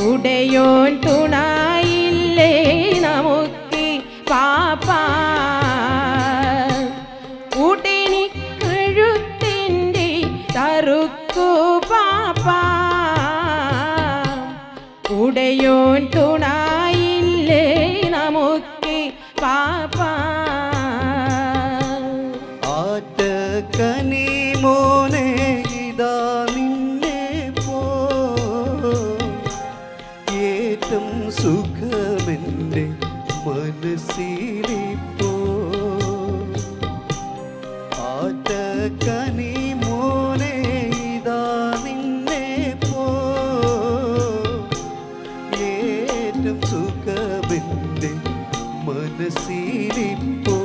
ഉടയോൻ തുണയില്ലേ നമുക്ക് പാപ്പാ ഉടനി കഴുത്തിൻ്റെ തറുക്കു പാപ്പാ ഉടയോൻ തുണയില്ലേ നമുക്ക് പാപ്പാ ആറ്റക്കനി മോനെ ഇതാ നിന്നെ പോ ഏറ്റം സുഖമെൻ്റെ മനസ്സിലിപ്പോ ആറ്റക്കനി മോനെ ഇതാ നിന്നെ പോ ഏറ്റം സുഖമെൻ്റെ മനസ്സിലിപ്പോ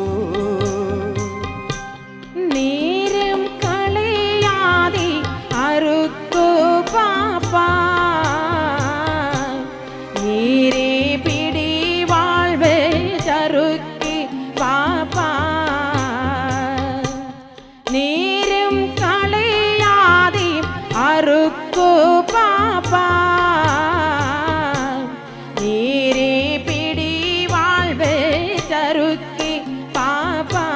നേരം കളയാതെ അറുക്കു പാപ്പാ നീരെ പിടി വാൾവ് ചറുക്കി പാപ്പാ നേരം കളയാതെ അറുക്കു പാപ്പാ നീരെ പിടി വാൾവ് ചറുക്കി പാപ്പാ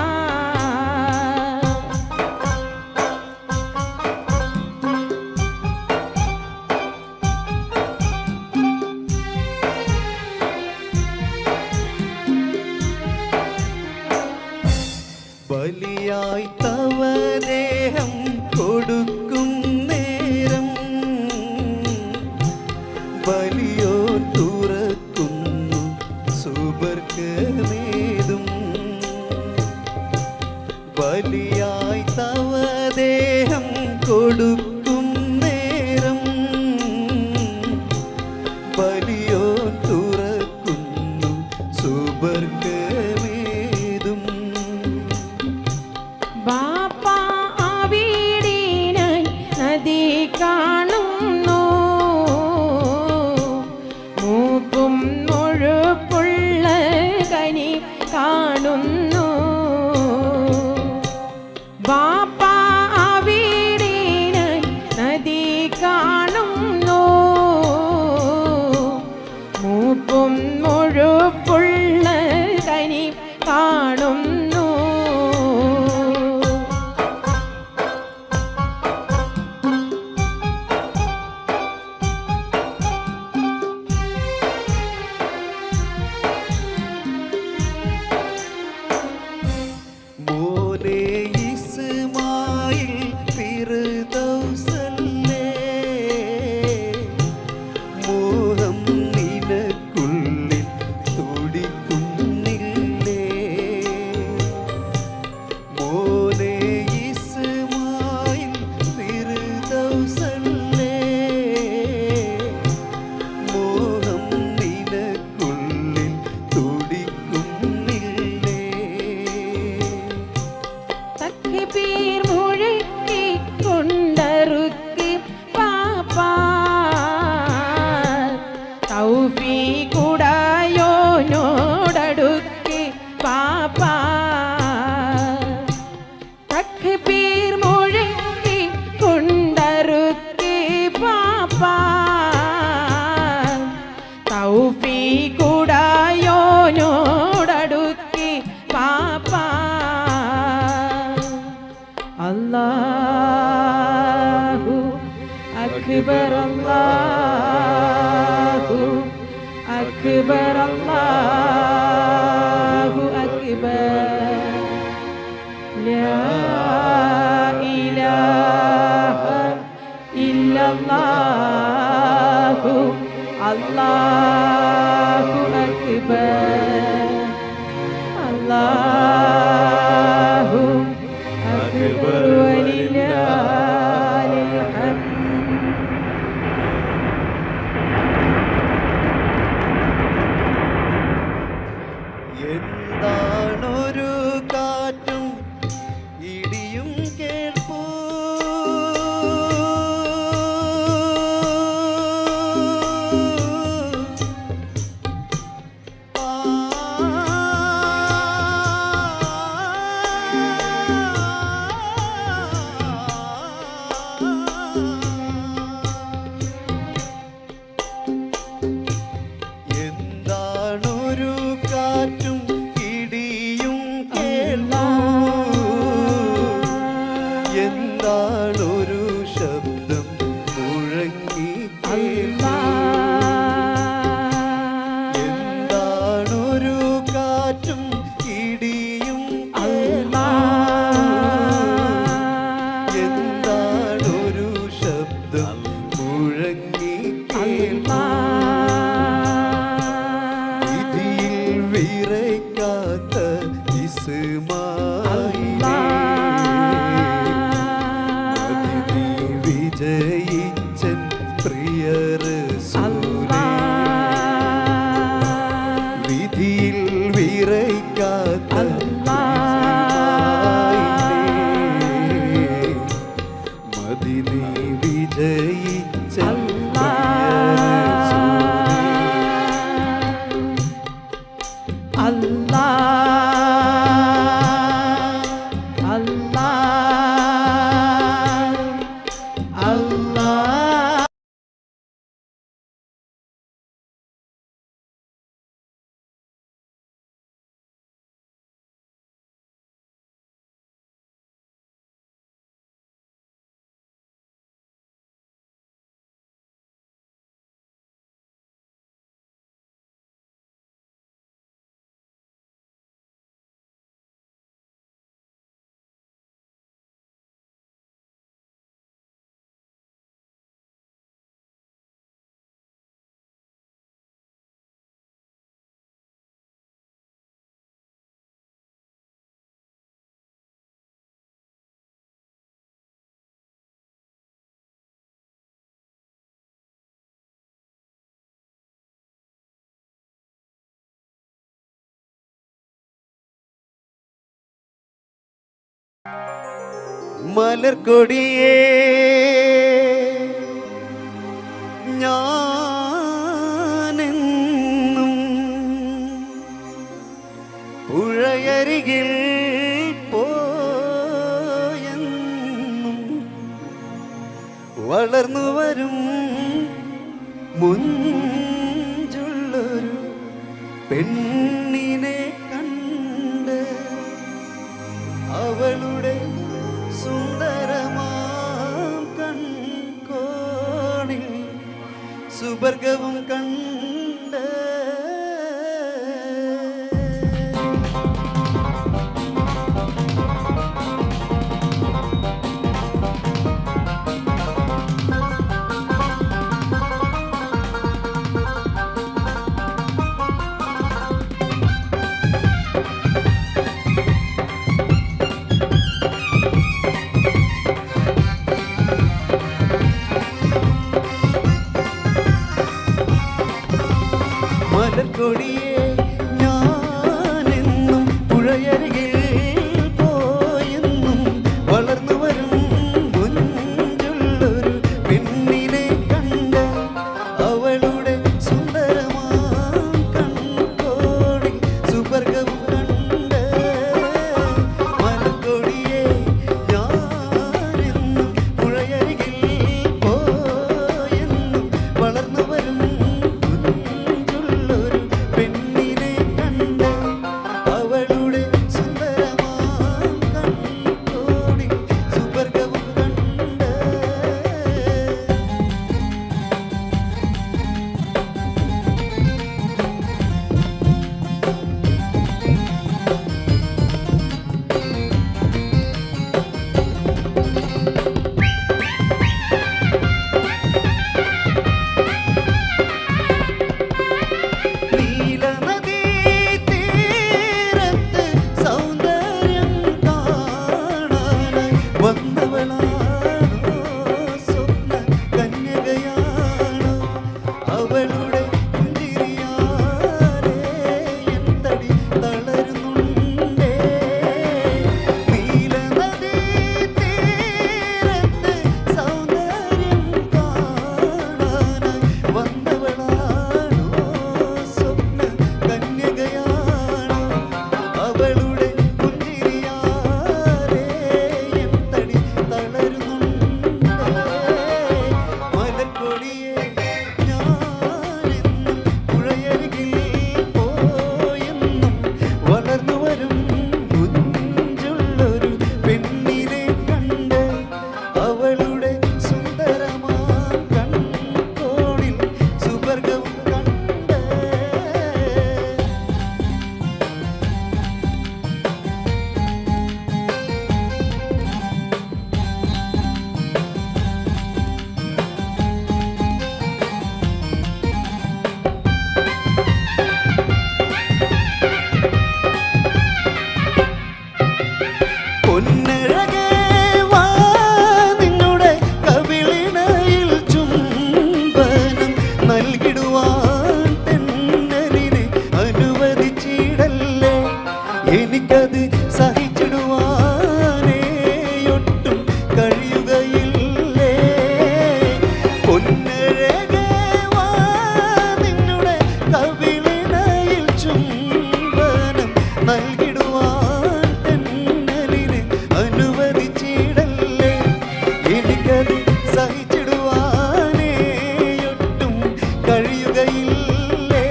ബലിയായി തവ ദേഹം കൊടുക്കും നേരം ബലിയോ തുറക്കുന്നു സുബർഗമേതും ബലിയായി തവ ദേഹം കൊടുക്കും നേരം ബലിയോ തുറക്കുന്നു സുബർഗമേതും ബാപ്പാ അവിടിനായി നദി കാണുന്നു മൂപ്പും മുഴുപ്പുള്ള കനി കാണുന്നു ബാപ്പാ അവിടിനായി നദി കാണുന്നു മൂപ്പും മുഴുപ്പുള്ള കനി കാണുന്നു മോനെ ഇസ്മാ അല്ലാഹു അക്ബർ അല്ലാഹു അക്ബർ അല്ലാഹു അക്ബർ ലാ ഇലാഹ ഇല്ലല്ലാഹു അല്ലാഹു അക്ബർ അല്ലാഹു അക്ബർ വലില്ലാഹിൽ ഹംദ്. എന്താണൊരു കാറ്റും ഇടിയും കേൾപ്പൂ എന്താണൊരു കാറ്റും ഇടിയും കേൾപ്പൂ എന്താണൊരു ശബ്ദം മുഴങ്ങി കേൾപ്പൂ എന്താണൊരു കാറ്റും ഇടിയും എന്താണൊരു ശബ്ദം മുഴങ്ങി കേൾപ്പൂ വിധിയിൽ വിറയ്ക്കാത്ത ഇസ്മായിലേ അതിഥി വിജയിച്ചൻ പ്രിയ റസൂലേ വിധിയിൽ വിറയ്ക്കാത്ത ഇസ്മായിലേ മദിനി വിജയിച്ചൻ പ്രിയ റസൂലേ അല്ലാഹ് അല്ലാഹ് അല്ലാഹ് മലർക്കൊടിയേ ഞാനെന്നും പുഴയരികിൽ പോയെന്നും വളർന്നു വരും മുഞ്ചുള്ളൊരു പെണ്ണിനെ കണ്ട് അവളുടെ സുന്ദരമാം കൺകോണിൽ സുവർഗവും കണ്ട് വന്നവളാണോ സ്വപ്ന കന്യകയാണോ അവളുടെ പുഞ്ചിരിയാലേ എന്തടി തളരുന്നുണ്ടേ നീലനദീ തീരത്ത് സൗന്ദര്യം കാണാനായി വന്നവളാണോ സ്വപ്ന കന്യകയാണോ അവളുടെ പുഞ്ചിരിയാലേ എന്തടി തളരുന്നുണ്ടേ മലർക്കൊടിയെ ഞാനെന്നും പുഴയരികിൽ പോയെന്നും വളർന്നു വരും കുഞ്ചുള്ളൊരു പെണ്ണിനെ കണ്ട് അവളുടെ സുന്ദരമാം കൺകോണിൽ സുവർഗവും കണ്ട് പൊന്നഴകേ വാ നിന്നുടെ കവിളിണയിൽ ചുംബനം നൽകിടുവാൻ തെന്നലിനെ അനുവദിച്ചിടല്ലേ എനിക്കത് സഹിച്ചിടുവാനേ ഒട്ടും കഴിയുകയില്ലേ പൊന്നഴകേ വാ നിന്നുടെ കവിളിണയിൽ ചുംബനം നൽകിടുവാൻ തെന്നലിനെ അനുവദിച്ചിടല്ലേ എനിക്കത് സഹിച്ചിടുവാനേ ഒട്ടും കഴിയുകയില്ലേ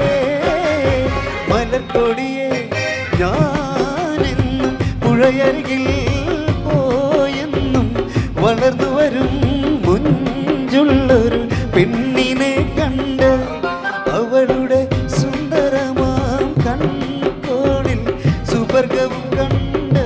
മലർക്കൊടിയെ ഞാനെന്നും പുഴയരികിൽ പോയെന്നും വളർന്നു വരും മുഞ്ചുള്ളൊരു പെണ്ണിനെ കണ്ട് അവളുടെ സുന്ദരമാം കൺകോണിൽ സുവർഗവും കണ്ട്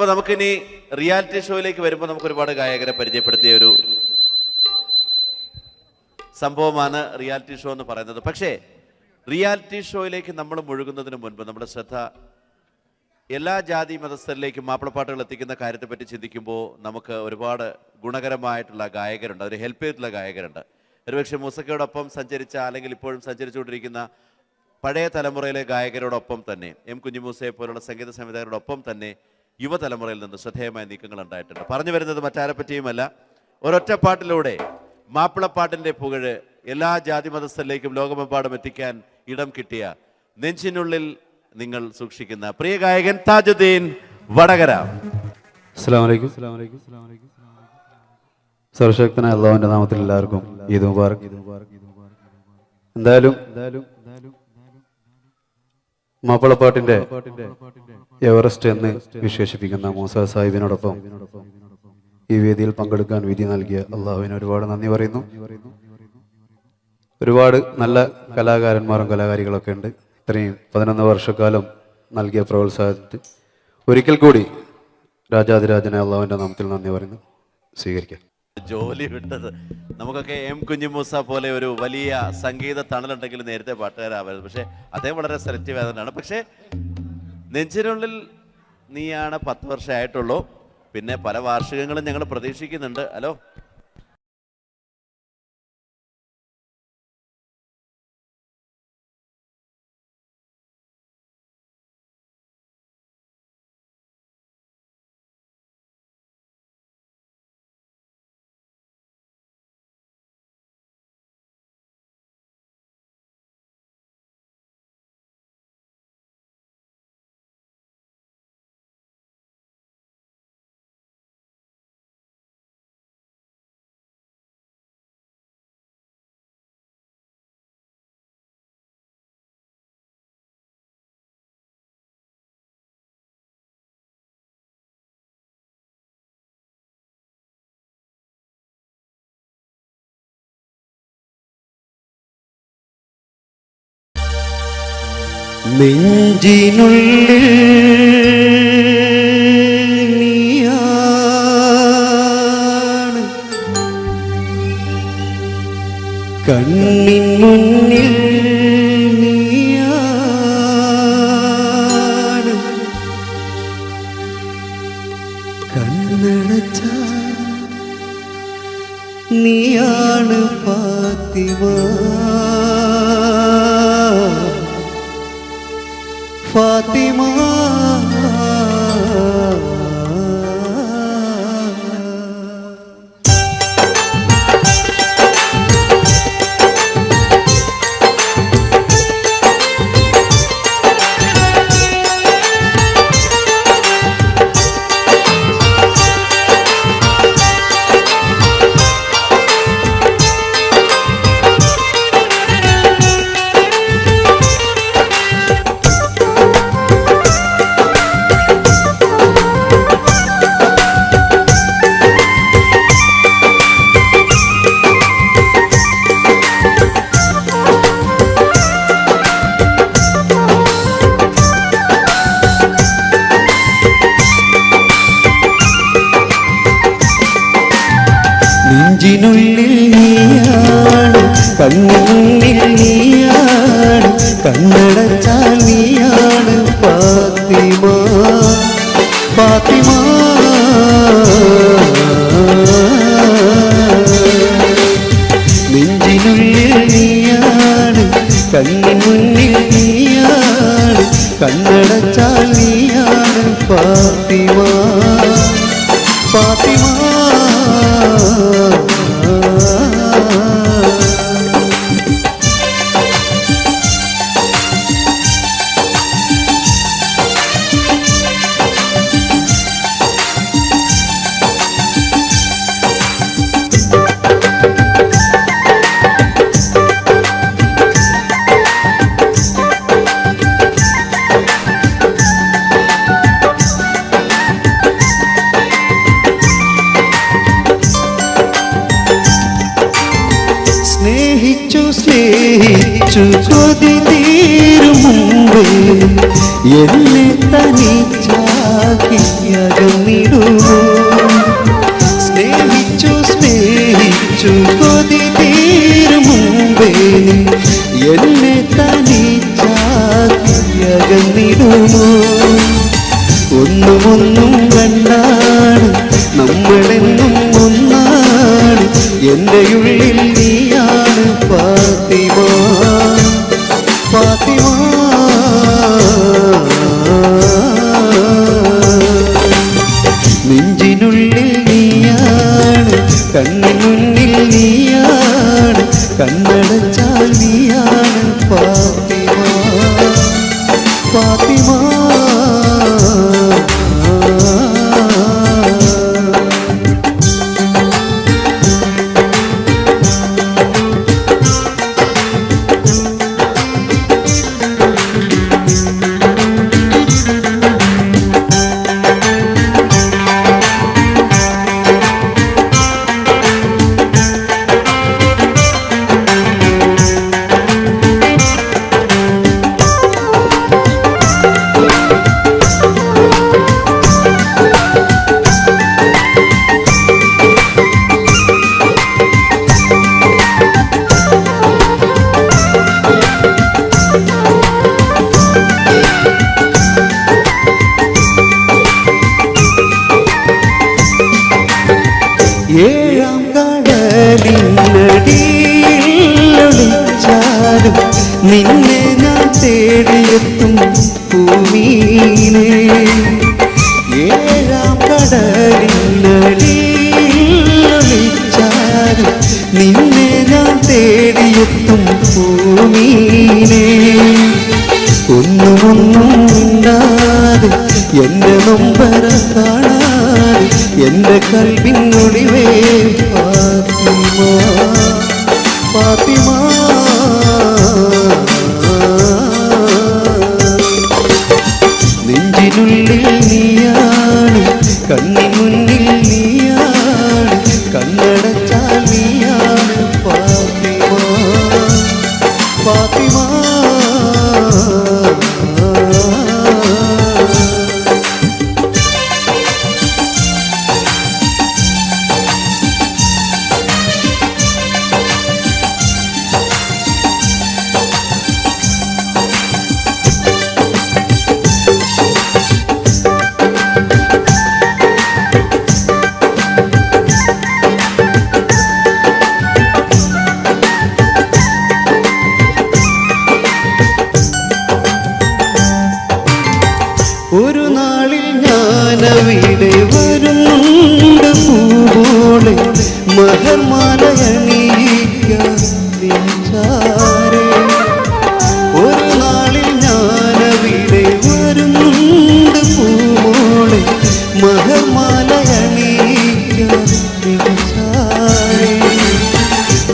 അപ്പോൾ നമുക്കിനി റിയാലിറ്റി ഷോയിലേക്ക് വരുമ്പോൾ നമുക്ക് ഒരുപാട് ഗായകരെ പരിചയപ്പെടുത്തിയ ഒരു സംഭവമാണ് റിയാലിറ്റി ഷോ എന്ന് പറയുന്നത്. പക്ഷേ റിയാലിറ്റി ഷോയിലേക്ക് നമ്മൾ മുഴുകുന്നതിന് മുൻപ് നമ്മുടെ ശ്രദ്ധ എല്ലാ ജാതി മതസ്ഥരിലേക്കും മാപ്പിളപ്പാട്ടുകൾ എത്തിക്കുന്ന കാര്യത്തെപ്പറ്റി ചിന്തിക്കുമ്പോൾ നമുക്ക് ഒരുപാട് ഗുണകരമായിട്ടുള്ള ഗായകരുണ്ട്, അതിന് ഹെൽപ്പ് ചെയ്തിട്ടുള്ള ഗായകരുണ്ട്. ഒരുപക്ഷെ മൂസക്കയോടൊപ്പം സഞ്ചരിച്ച അല്ലെങ്കിൽ ഇപ്പോഴും സഞ്ചരിച്ചുകൊണ്ടിരിക്കുന്ന പഴയ തലമുറയിലെ ഗായകരോടൊപ്പം തന്നെ എം കുഞ്ഞിമൂസയെ പോലുള്ള സംഗീത സംവിധായകരോടൊപ്പം തന്നെ യുവതലമുറയിൽ നിന്ന് ശ്രദ്ധേയമായ നീക്കങ്ങൾ ഉണ്ടായിട്ടുണ്ട്. പറഞ്ഞു വരുന്നത് മറ്റാരെ പറ്റിയുമല്ല, ഒരൊറ്റ പാട്ടിലൂടെ മാപ്പിളപ്പാട്ടിൻ്റെ പുകഴ് എല്ലാ ജാതി മതസ്ഥരിലേക്കും ലോകമെമ്പാടും എത്തിക്കാൻ ഇടം കിട്ടിയ നെഞ്ചിനുള്ളിൽ നിങ്ങൾ സൂക്ഷിക്കുന്ന പ്രിയ ഗായകൻ താജുദ്ദീൻ വടകര. അസ്സലാമു അലൈക്കും. സർവശക്തനായ അല്ലാഹുവിന്റെ നാമത്തിൽ എല്ലാവർക്കും ഈദ് മുബാറക്. എന്തായാലും മാപ്പിളപ്പാട്ടിന്റെ എവറസ്റ്റ് എന്ന് വിശേഷിപ്പിക്കുന്ന മൂസ സാഹിബിനോടൊപ്പം ഈ വേദിയിൽ പങ്കെടുക്കാൻ വിധി നൽകിയ അള്ളാഹുവിന് ഒരുപാട് നന്ദി പറയുന്നു. ഒരുപാട് നല്ല കലാകാരന്മാരും കലാകാരികളൊക്കെ ഉണ്ട്. ഇത്രയും 11 വർഷക്കാലം നൽകിയ പ്രോത്സാഹനത്തിൽ ഒരിക്കൽ കൂടി രാജാതിരാജനെ അള്ളാഹുവിന്റെ നാമത്തിൽ നന്ദി പറയുന്നു. സ്വീകരിക്കാം. ജോലി വിട്ടത് നമുക്കൊക്കെ എം കുഞ്ഞിമൂസ പോലെ ഒരു വലിയ സംഗീത തണലുണ്ടെങ്കിൽ നേരത്തെ പാട്ടുകാരാവരുത്. പക്ഷെ അദ്ദേഹം വളരെ സെലക്റ്റീവ് ആയതുകൊണ്ടാണ്. പക്ഷേ നെഞ്ചിനുള്ളിൽ നീയാണ് 10 വർഷമായിട്ടുള്ളൂ. പിന്നെ പല വാർഷികങ്ങളും ഞങ്ങൾ പ്രതീക്ഷിക്കുന്നുണ്ട്. ഹലോ, നെഞ്ചിനുള്ളിൽ നീയാണ്, കണ്ണിൻ മുന്നിൽ നീയാണ്, കണ്ണടച്ച നീയാണ് ഫാത്തിമ. ഫാത്തിമ നെഞ്ചിനുള്ളിൽ നീയാണ്, കണ്ണിനുള്ളിൽ നീയാണ്, കണ്ണടച്ചാൽ നീയാണ് ഫാത്തിമ. ഫാത്തിമ നെഞ്ചിനുള്ളിൽ നീയാണ്, കണ്ണിൻ മുന്നിൽ നീയാണ്, കണ്ണടച്ചാൽ നീയാണ് ഫാത്തിമ. ഫാത്തിമ സ്നേഹിച്ചു കൊതി തീരും മുമ്പേ എന്നെ തനിച്ചാക്കി അകന്നിടുമോ സ്നേഹിച്ചു സ്നേഹിച്ചു കൊതി തീരും മുമ്പേ നീ എന്നെ തനിച്ചാക്കി അകന്നിടുമോ ഒന്നും കണ്ടാണ് നമ്മളെന്നും ഒന്നാണ് എൻ്റെ ഉള്ളിൽ നീയാണ് ഫാത്തിമ ഫാത്തിമ നെഞ്ചിനുള്ളിൽ നീയാണ് കണ്ണിൻ മുന്നിൽ നീയാണ് കണ്ണടച്ചാൽ നീയാണ് ഫാത്തിമ ഫാത്തിമ ഏഴാം കടലിനടിയിലൊളിച്ചാലും നിന്നെ ഞാൻ തേടിയെത്തും ഭൂമീനെ ഏഴാം കടലിനടിയിലൊളിച്ചാലും നിന്നെ ഞാൻ തേടിയെത്തും ഭൂമീനെ ഒന്നും മിണ്ടാതെ എൻ്റെ നൊമ്പര കാണാതെ എൻ്റെ കൽവിനൊളിവേ ഫാത്തിമ ഫാത്തിമ നെഞ്ചിനുള്ളിൽ നീയാണ് കണ്ണിൻ മുന്നിൽ നീയാണ് കണ്ണടച്ചാൽ നീയാണ് ഫാത്തിമ ഫാത്തിമ ഒരു നാളിൽ ഞാനവിടെ വരുന്നുണ്ട് പൂവോടെ മഹർമാലയണിയിക്കാൻ നിഞ്ചാരെ ഒരു നാളിൽ ഞാനവിടെ വരുന്നുണ്ട് പൂവോടെ മഹർമാലയണിയിക്കാൻ നിഞ്ചാരെ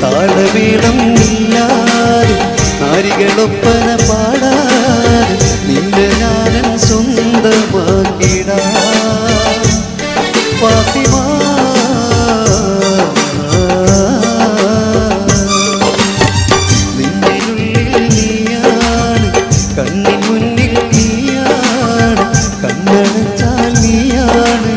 താളവീണം ഇല്ലാതെ നാരികളൊപ്പന പാടാതെ നിന്റെ ഞാനൻ സ്വന്തമാക്കിടാ ഫാത്തിമ നിന്നിനുള്ളിൽ നീയാണ് കണ്ണിൻ മുന്നിൽ നീയാണ് കണ്ണടച്ചാൽ നീയാണ്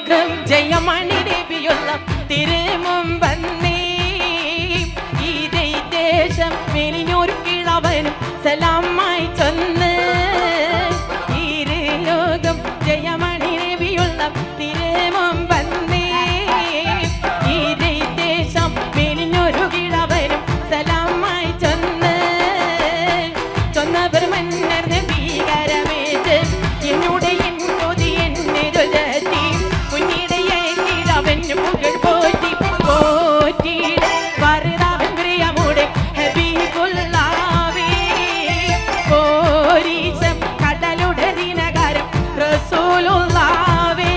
ലോകം ജയമണി നബിയുള്ള തിരുമുമ്പന്നേ ഈ ദേശം മെലിഞ്ഞൊരു കിളവനും സലാമായി ചൊന്ന് ഈ ലോകം ജയമണി നബിയുള്ള തിരുമുമ്പന്നേ ഈ ദേശം മെലിഞ്ഞൊരു കിളവനും സലാമായി ചൊന്ന് ചൊന്നവർ മന്നർ ഭീകരമേറ്റ് എന്നോട് എന്നോതി എന്നെ രുചി കുഞ്ഞിടയെ കിഴവന് പുകൾ പോറ്റി പോറ്റി വറുതാവൻ പ്രിയമുടെ ഹബീബുല്ലാവേ പോരീശം കടലുടെ ദിനകരം റസൂലുള്ളാവേ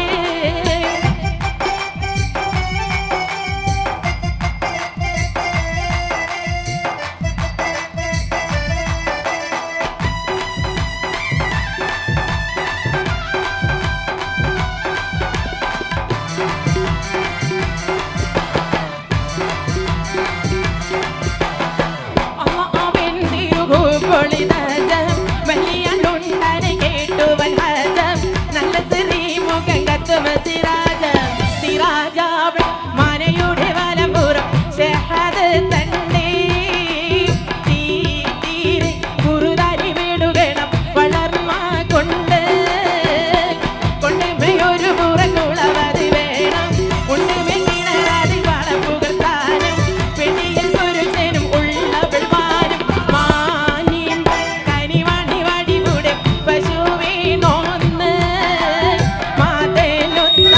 മനയുടെ വലപുറം ഷഹദ് തന്നെ തീരെ കുറുതാരി വീടുകണം വളർമ്മ കൊണ്ട് കൊണ്ടുമയൊരു പുറകുളവത് വേണം ഉണ്ടുമെന്നിടാതി വളപ്പുകൾ സ്ഥാനം പെണ്ണിയിൽ പുരുഷനും ഉള്ള വിൾവാനും മാനിയും കനിവാണി വടികൂടെ പശുവേ നോന്ന് മാതേലൊത്ത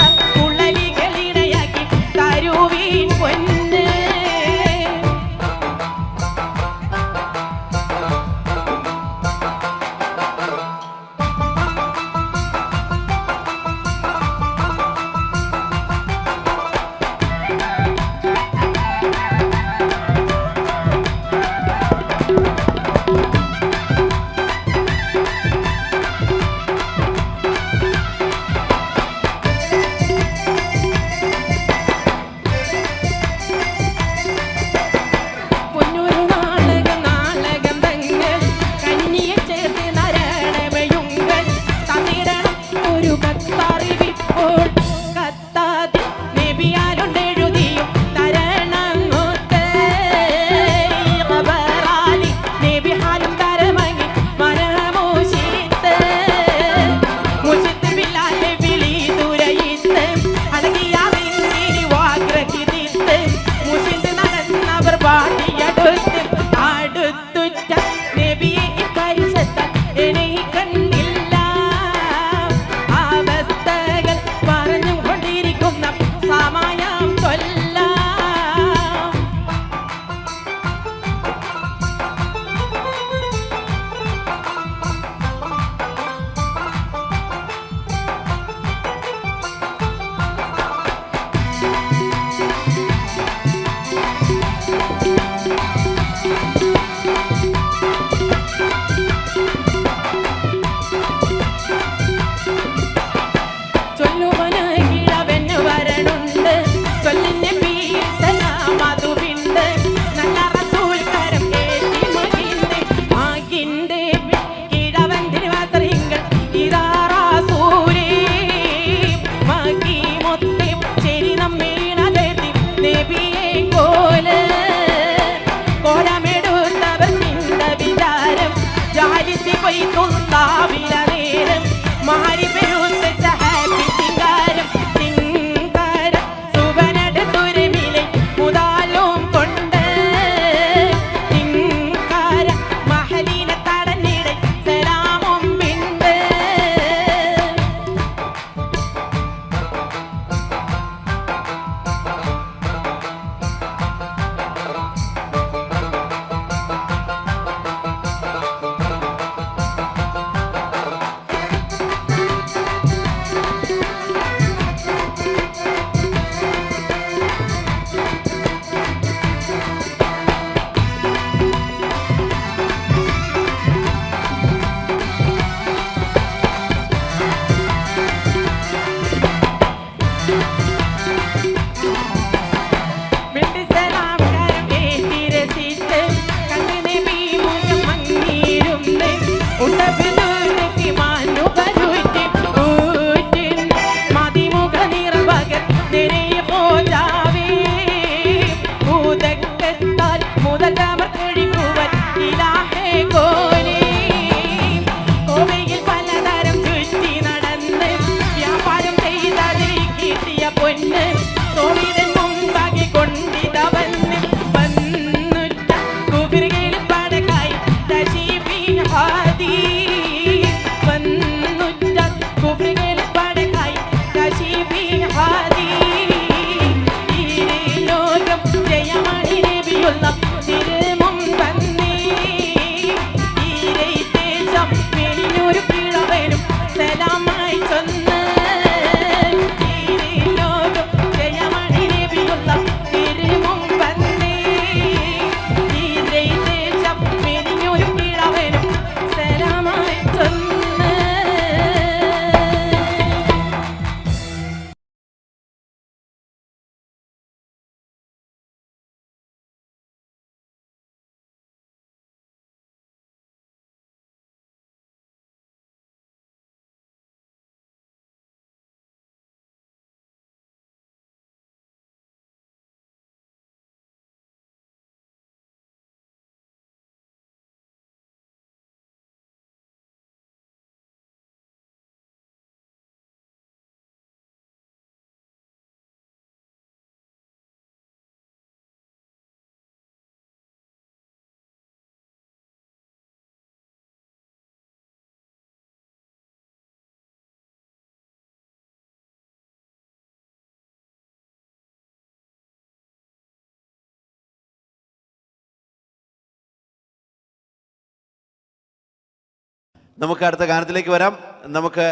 നമുക്ക് അടുത്ത ഗാനത്തിലേക്ക് വരാം. നമുക്ക്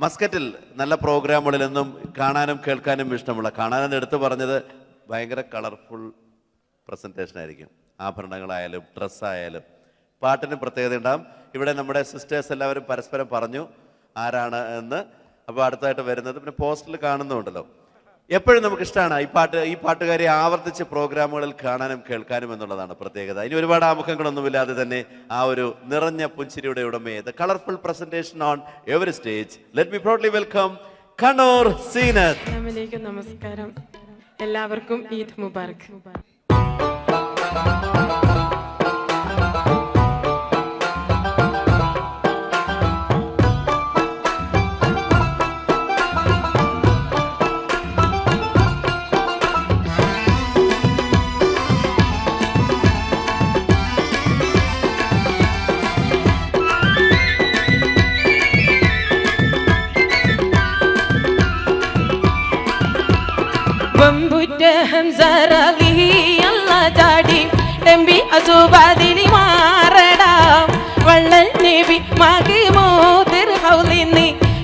മസ്കറ്റിൽ നല്ല പ്രോഗ്രാമുകളിൽ നിന്നും കാണാനും കേൾക്കാനും ഇഷ്ടമുള്ള, കാണാനെന്ന് എടുത്തു പറഞ്ഞത് ഭയങ്കര കളർഫുൾ പ്രസൻറ്റേഷൻ ആയിരിക്കും. ആഭരണങ്ങളായാലും ഡ്രസ്സായാലും പാട്ടിന് പ്രത്യേകത ഉണ്ടാകും. ഇവിടെ നമ്മുടെ സിസ്റ്റേഴ്സ് എല്ലാവരും പരസ്പരം പറഞ്ഞു ആരാണ് എന്ന്. അപ്പോൾ അടുത്തായിട്ട് വരുന്നത് പിന്നെ പോസ്റ്ററിൽ കാണുന്നുണ്ടല്ലോ. എപ്പോഴും നമുക്ക് ഇഷ്ടമാണ് ഈ പാട്ടുകാരെ ആവർത്തിച്ച് പ്രോഗ്രാമുകളിൽ കാണാനും കേൾക്കാനും എന്നുള്ളതാണ് പ്രത്യേകത. ഇനി ഒരുപാട് ആമുഖങ്ങളൊന്നുമില്ലാതെ തന്നെ ആ ഒരു നിറഞ്ഞ പുഞ്ചിരിയുടെ ഉടമയെ, the colourful presentation on every stage, let me proudly welcome Kannur Zeenath. അസ്സലാമലൈക്കും, നമസ്കാരം. എല്ലാവർക്കും ഈദ് മുബാറക്.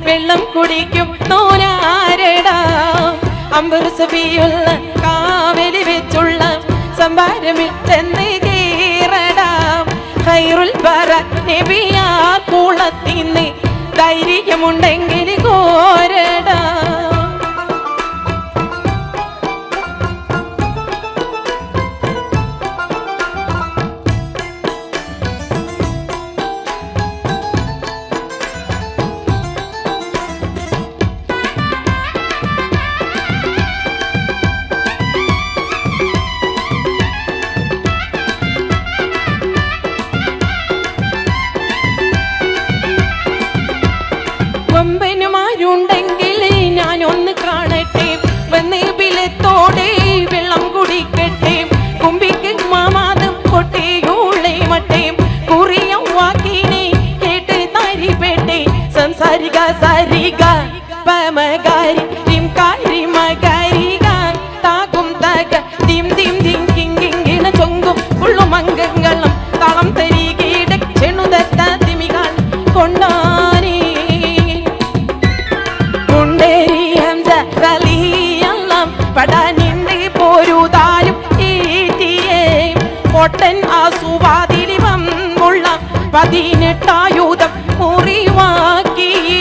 വെള്ളം കുടിക്കും നോനാരടാം അമ്പർസവിയുള്ള കാവലി വെച്ചുള്ള സംഭാരമിൽ ചെന്ന് കീറടാം ഖൈറുൽ ബറ നബിയാ കൂളത്തിന്ന് ധൈര്യമുണ്ടെങ്കിൽ കോരടാം. കൊമ്പനുമാരുണ്ടെങ്കിൽ ഞാനൊന്ന് കാണട്ടെ, വന്ന് ബിലത്തോടെ വെള്ളം കുടിക്കട്ടെ, കുമ്പിക്ക് മാമാതം കൊട്ടേയൂളെ മട്ടേ കുറിയ വാക്കിനെ കേട്ട് താരിപ്പെട്ടെ സംസാരിക സാരിക പമകാരി രിംകാരി മകാരിക താകും തക ദിം ദിം ദിം കിങ്കിങ്കിണ ചൊങ്കും ഉള്ളുമംഗങ്ങളും തളം തരികീട ചെണുതത്ത തിമികൾ കൊണ്ടാനേ പടാനിണ്ട് പോരുതാലും ഈറ്റിയേ പൊട്ടൻ ആസുവാതിരി വന്നുള്ള 18 ആയുധം മുറിവാക്കിയേ.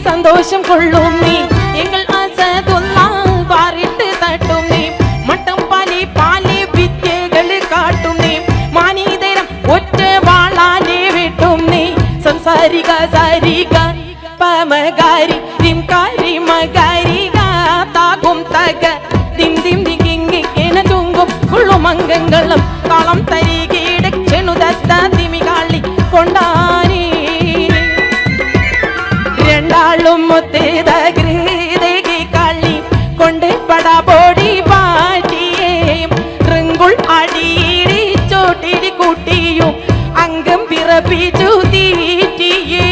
സന്തോഷം കൊള്ളും നീ എങ്ങൾ അസദുള്ള പാറിട്ട് തട്ടും നീ മട്ടം പാലി പാലി വിദ്യകൾ കാട്ടും നീ മാനീതരം ഒറ്റ വാളാനെ വിട്ടും നീ സംസാരിക സാരിക പമകാരി രിംകാരി മകാരിക താകും തക ദിം ദിം ദിങ്ങിങ്ങിണ ചുങ്കും ഉള്ളുമംഗങ്ങളും തളം തരികീട ചെണുതത്ത തിമികാളി കൊണ്ടാനേ രണ്ടാളും മുത്തേതകൃതകി കളി കൊണ്ട് പടപൊടി പാറ്റിയേ റിങ്കുൾ അടിയിടി ചോട്ടിരി കൂട്ടിയും അംഗം പിറപ്പിച്ചു തീറ്റിയേ.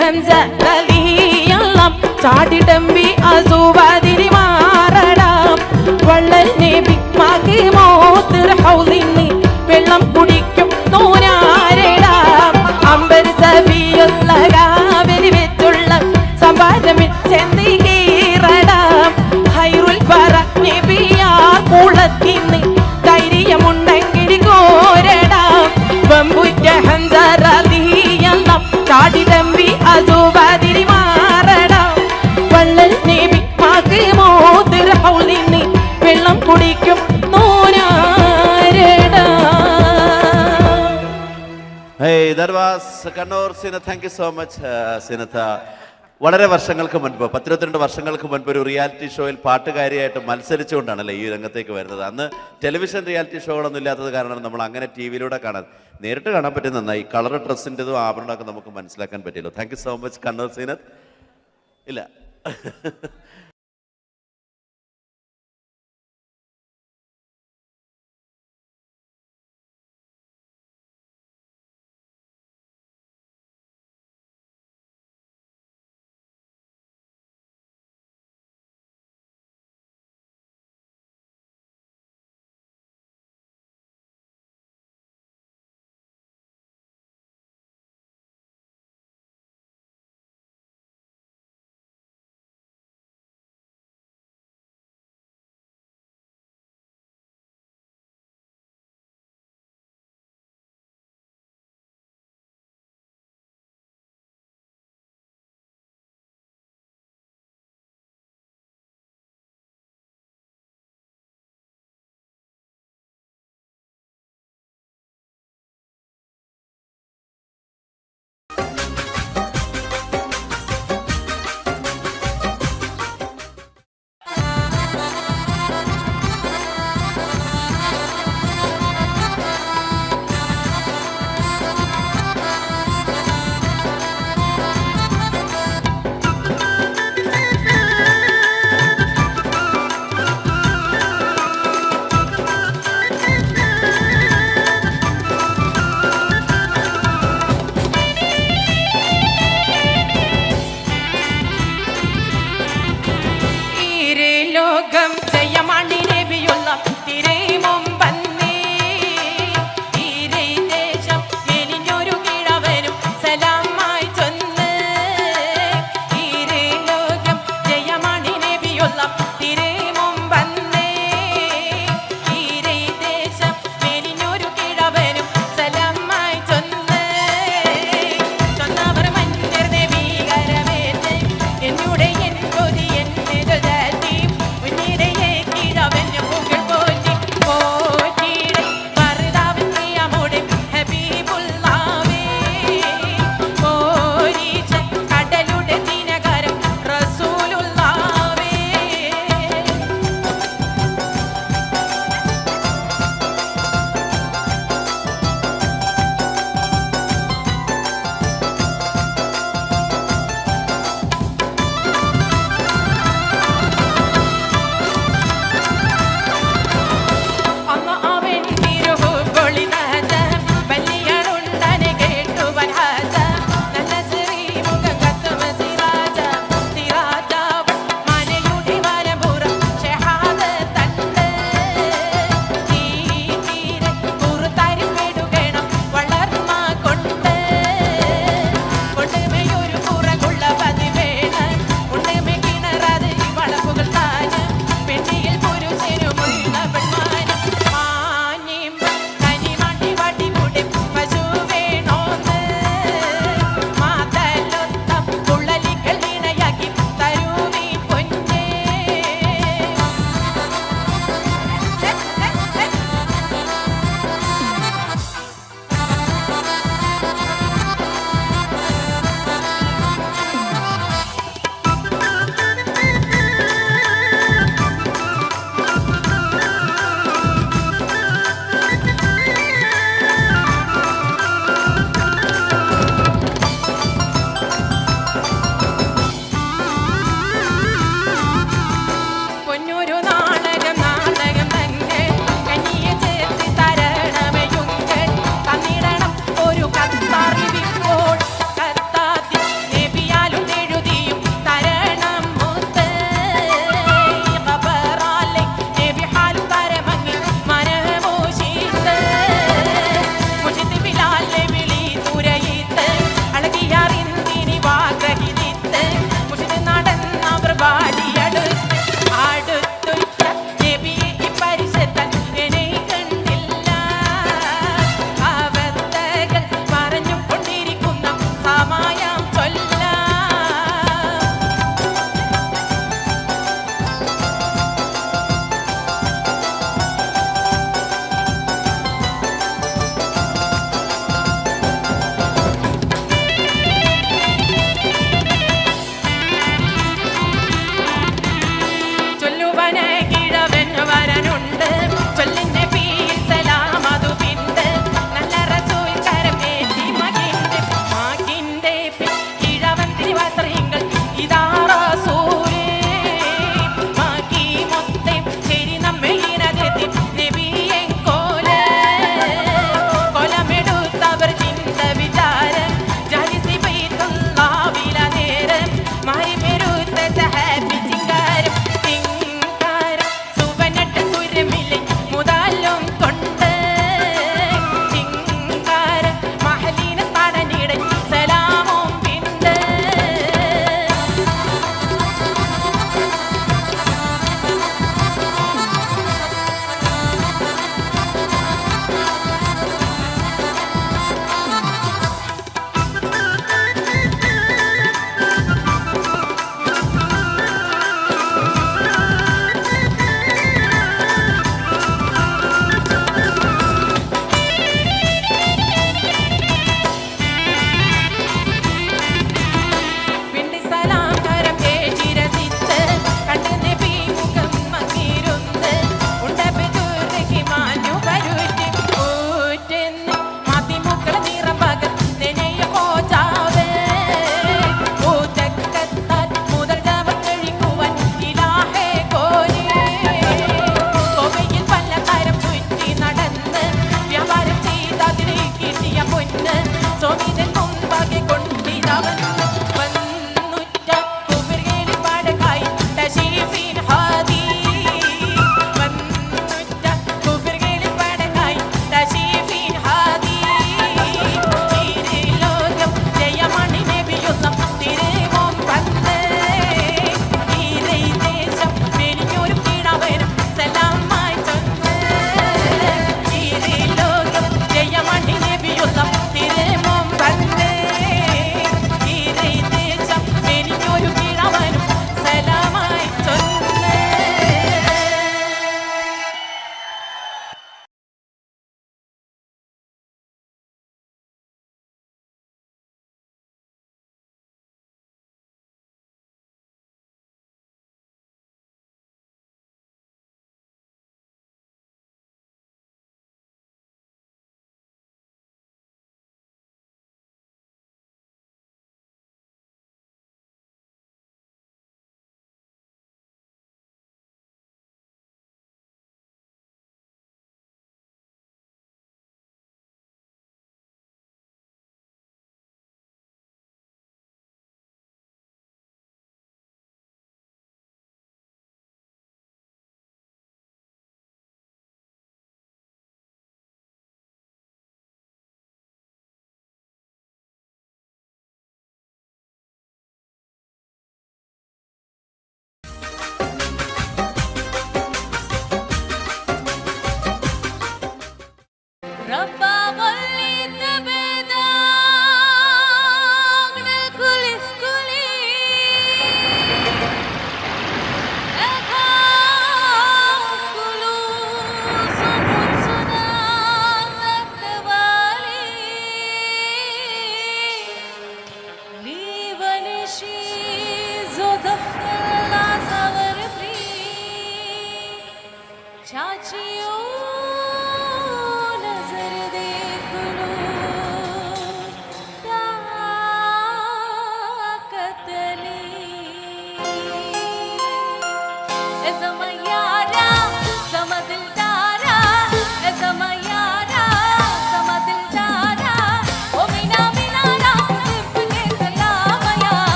ഹംസ റളിയല്ലാഹ് ചാടിടമ്പി അസുവാതിരി മാറടാം വള്ളൽ നബി മാക്ക് മോത്തിർ ഹൗലിന്ന് വെള്ളം കുടിക്കും നൂനാരടാം അമ്പർ സബിയുള്ള കാവലി വെച്ചുള്ള സംഭാരമിൽ ചെന്തി കീറടാം ഹൈറുൽ പറ നബിയാ കുളത്തിന്ന് ധൈര്യമുണ്ടെങ്കിൽ കോരടാം വമ്പുറ്റ ഹംസ റളിയല്ലാഹ് ചാടിടമ്പി അസുവാതിരി മാറടാം വള്ളൽ നബി മാക്ക് മോതിർ ഹൗലിന്ന് വെള്ളം കുടിക്കും നൂനാരടാം. Hey, that was Kannur Sinath. Thank you so much, Sinath. വളരെ വർഷങ്ങൾക്ക് മുൻപ് 12 വർഷങ്ങൾക്ക് മുൻപ് ഒരു റിയാലിറ്റി ഷോയിൽ പാട്ടുകാരിയായിട്ട് മത്സരിച്ചുകൊണ്ടാണല്ലേ ഈ രംഗത്തേക്ക് വരുന്നത്. അന്ന് ടെലിവിഷൻ റിയാലിറ്റി ഷോകളൊന്നും ഇല്ലാത്തത് കാരണം നമ്മൾ അങ്ങനെ ടി വിയിലൂടെ കാണാൻ നേരിട്ട് കാണാൻ പറ്റി. നന്നായി കളർ ഡ്രസ്സിൻ്റെതും ആഭരണമൊക്കെ നമുക്ക് മനസ്സിലാക്കാൻ പറ്റിയല്ലോ. Thank you so much Kannur Zeenath. ഇല്ല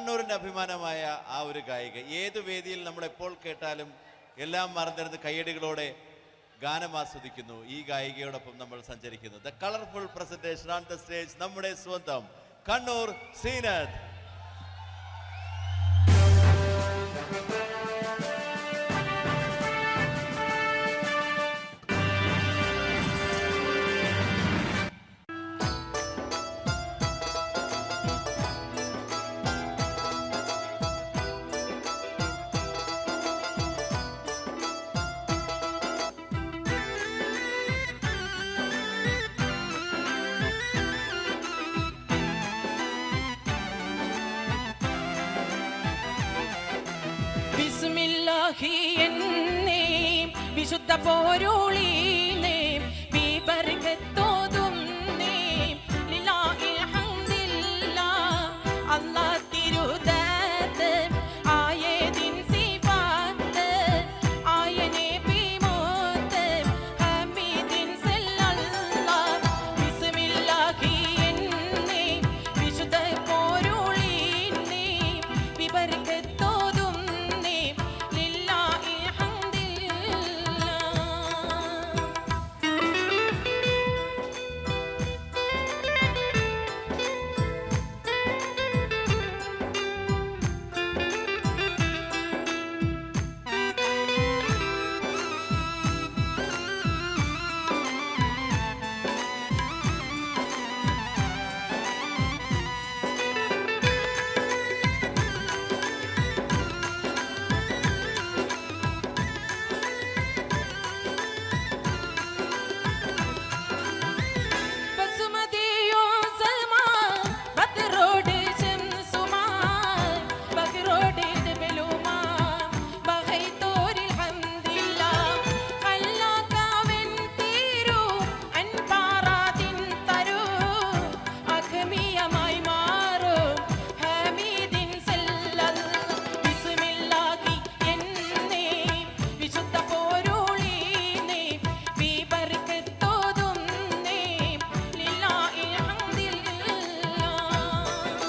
കണ്ണൂരിൻ്റെ അഭിമാനമായ ആ ഒരു ഗായിക. ഏത് വേദിയിൽ നമ്മൾ എപ്പോൾ കേട്ടാലും എല്ലാം മറന്നിരുന്ന് കയ്യടികളോടെ ഗാനം ആസ്വദിക്കുന്നു. ഈ ഗായികയോടൊപ്പം നമ്മൾ സഞ്ചരിക്കുന്നു. The colourful presentation on the stage, നമ്മുടെ സ്വന്തം കണ്ണൂർ സീനത്ത്. എന്നേ വിശുദ്ധ പോരുളീനേ ബർക്കത്ത്